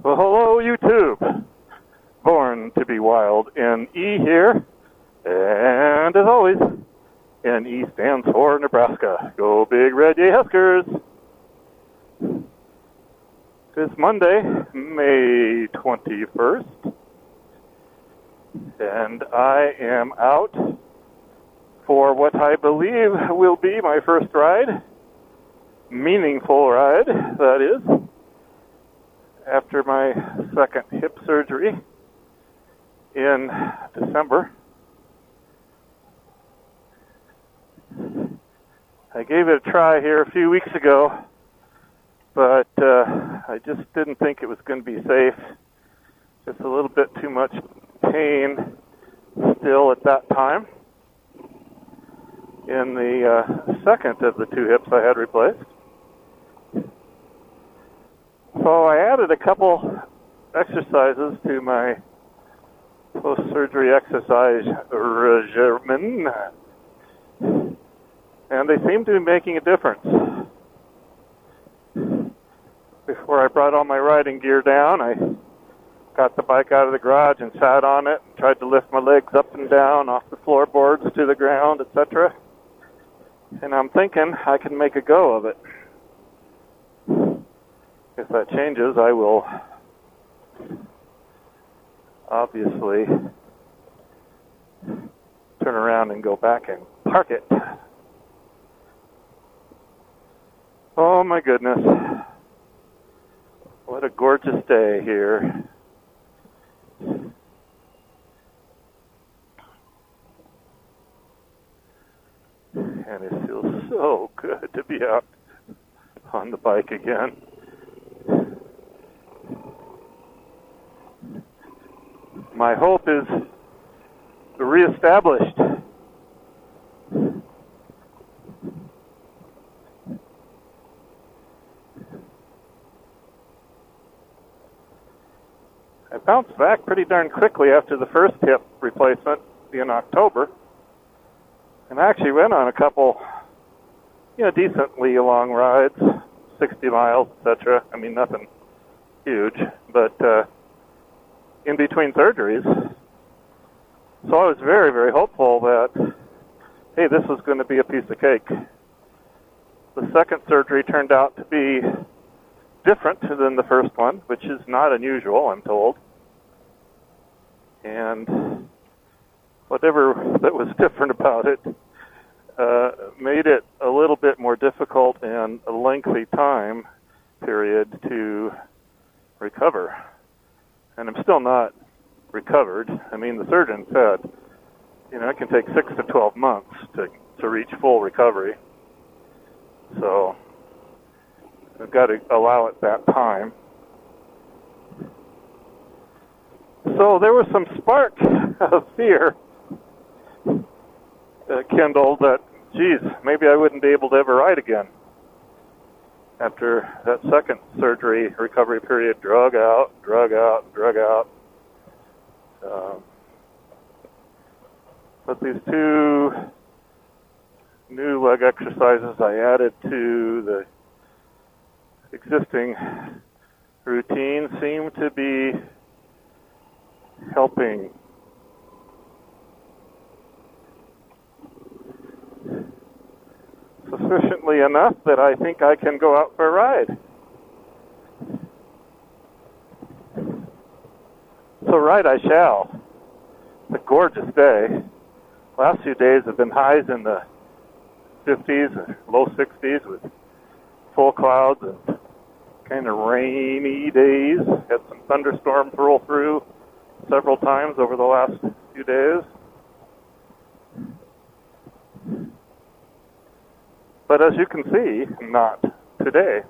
Well, hello, YouTube. Born to be wild. NE here. And as always, NE stands for Nebraska. Go Big Red Yay Huskers. It's Monday, May 21st. And I am out for what I believe will be my first ride. Meaningful ride, that is. After my second hip surgery in December. I gave it a try here a few weeks ago, but I just didn't think it was going to be safe. Just a little bit too much pain still at that time. In the second of the two hips I had replaced. So I added a couple exercises to my post-surgery exercise regimen, and they seem to be making a difference. Before I brought all my riding gear down, I got the bike out of the garage and sat on it and tried to lift my legs up and down off the floorboards to the ground, etc. And I'm thinking I can make a go of it. If that changes, I will obviously turn around and go back and park it. Oh my goodness. What a gorgeous day here. And it feels so good to be out on the bike again. My hope is reestablished. I bounced back pretty darn quickly after the first hip replacement in October. And I actually went on a couple, decently long rides, 60 miles, etc. I mean, nothing huge, but in between surgeries. So I was very, very hopeful that, hey, this was going to be a piece of cake. The second surgery turned out to be different than the first one, which is not unusual, I'm told. And whatever that was different about it made it a little bit more difficult and a lengthy time period to recover. And I'm still not recovered. I mean, the surgeon said, it can take 6 to 12 months to reach full recovery. So I've got to allow it that time. So there was some spark of fear kindled that, geez, maybe I wouldn't be able to ever ride again. After that second surgery recovery period drug out. But these two new leg exercises I added to the existing routine seem to be helping. Sufficiently enough that I think I can go out for a ride. So ride I shall. It's a gorgeous day. Last few days have been highs in the 50s and low 60s with full clouds and kind of rainy days. Had some thunderstorms roll through several times over the last few days. But as you can see, not today.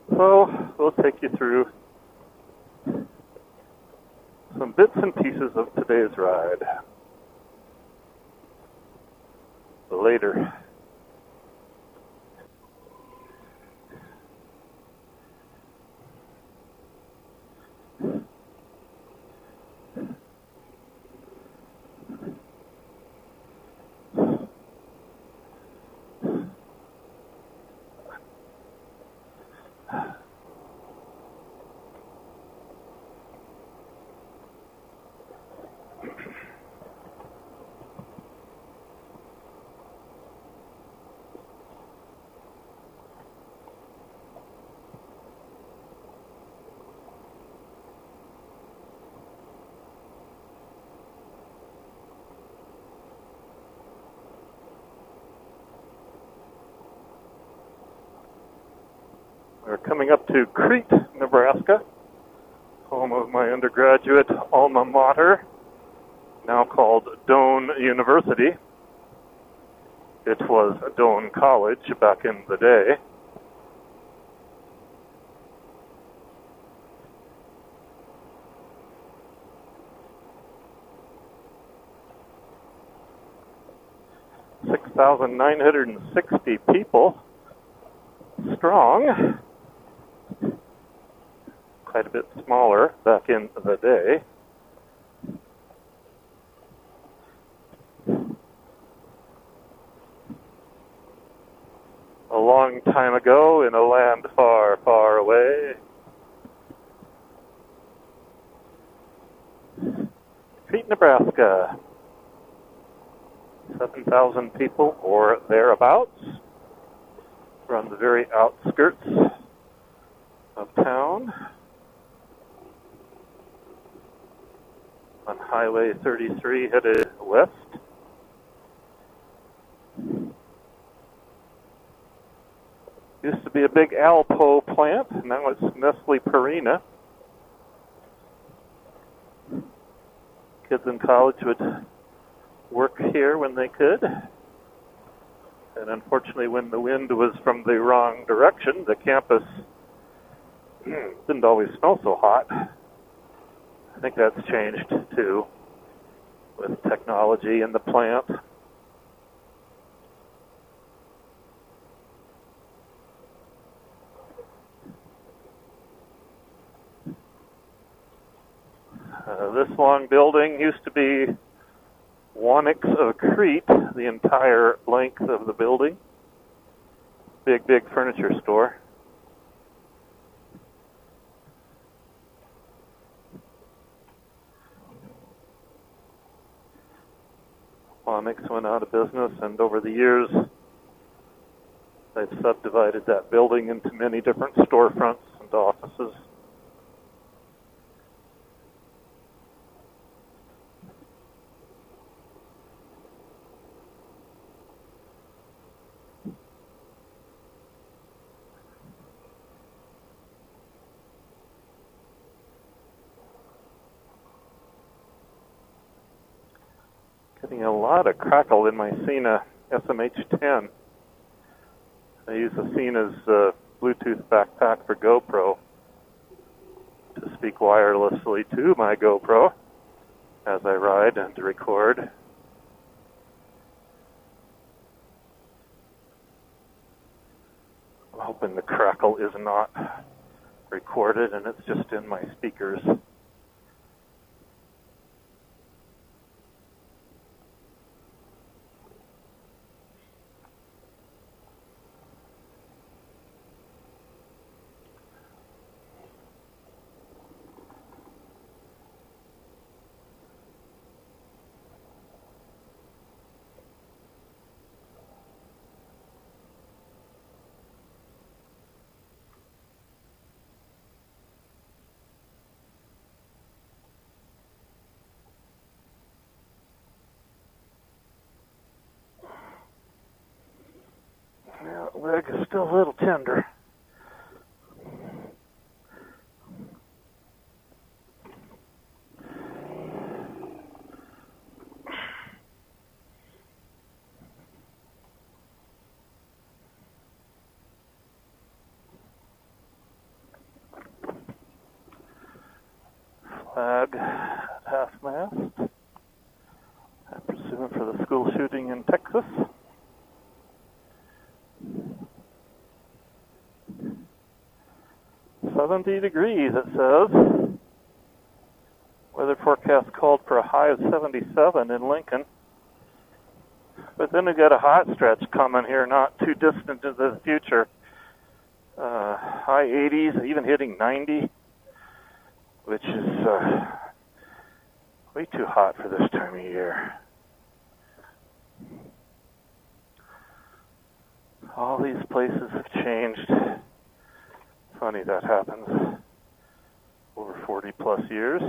So we'll take you through some bits and pieces of today's ride later. We're coming up to Crete, Nebraska, home of my undergraduate alma mater, now called Doane University. It was Doane College back in the day. (6,960 people strong. Quite a bit smaller back in the day. A long time ago in a land far, far away. Crete, Nebraska. 7,000 people or thereabouts. We're on the very outskirts of town. On Highway 33 headed west. Used to be a big Alpo plant, and now it's Nestle Purina. Kids in college would work here when they could. And unfortunately, when the wind was from the wrong direction, the campus didn't always smell so hot. I think that's changed too with technology in the plant. This long building used to be Wonix of Crete, the entire length of the building. Big, big furniture store. Wonix went out of business, and over the years, they've subdivided that building into many different storefronts and offices. Getting a lot of crackle in my Sena SMH-10. I use the Sena's Bluetooth backpack for GoPro to speak wirelessly to my GoPro as I ride and to record. I'm hoping the crackle is not recorded and it's just in my speakers. Yeah, the leg is still a little tender. Flag at half-mast. I presume for the school shooting in Texas. "70 degrees, it says. Weather forecast called for a high of 77 in Lincoln. But then we got a hot stretch coming here, not too distant into the future. High 80s, even hitting 90, which is way too hot for this time of year. All these places have changed. Funny that happens over 40 plus years.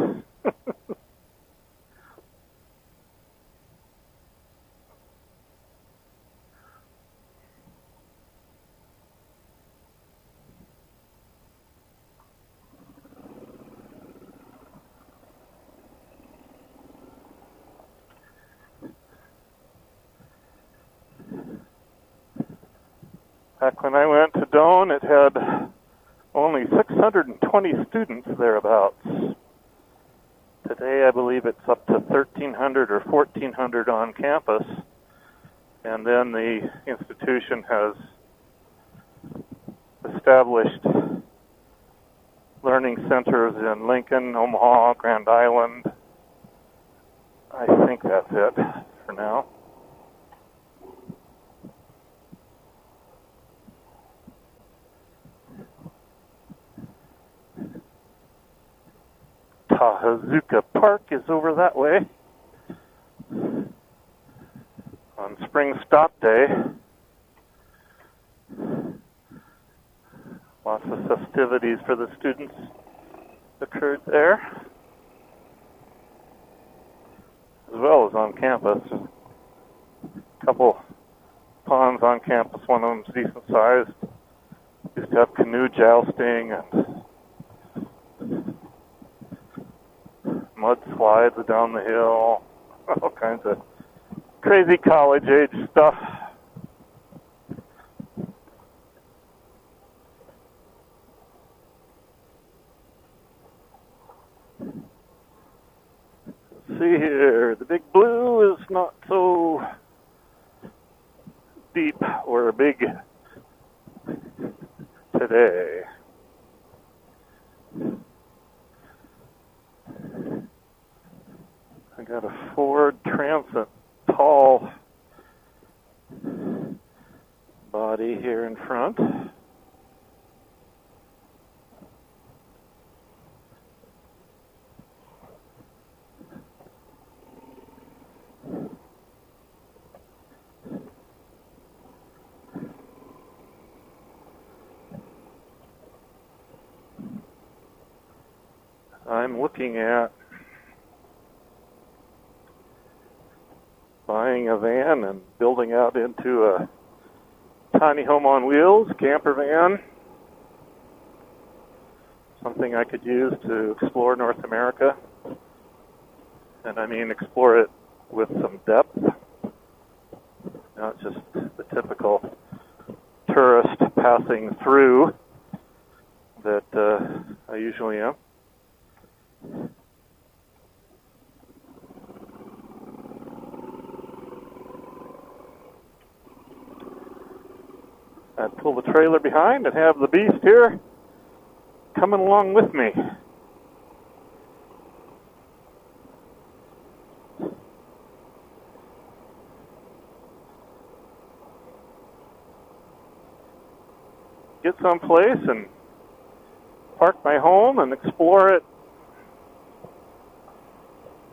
Back when I went to Doane, it had only 620 students thereabouts. Today, I believe it's up to 1,300 or 1,400 on campus. And then the institution has established learning centers in Lincoln, Omaha, Grand Island. I think that's it for now. Tahazuka Park is over that way. On Spring Stop Day, lots of festivities for the students occurred there, as well as on campus. A couple ponds on campus, one of them's decent sized. Used to have canoe jousting and mud slides down the hill, all kinds of crazy college-age stuff. See here, the Big Blue is not so deep or big today. I got a Ford Transit tall body here in front. I'm looking at buying a van and building out into a tiny home on wheels, camper van, something I could use to explore North America. And I mean explore it with some depth, not just the typical tourist passing through that I usually am. I'd pull the trailer behind and have the beast here coming along with me. Get someplace and park my home and explore it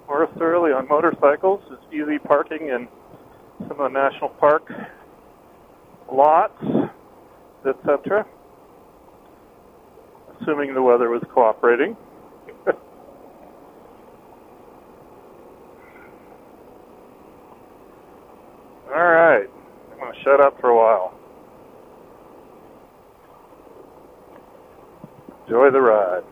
more thoroughly on motorcycles. It's easy parking in some of the national park lots, etc. Assuming the weather was cooperating. All right, I'm going to shut up for a while. Enjoy the ride.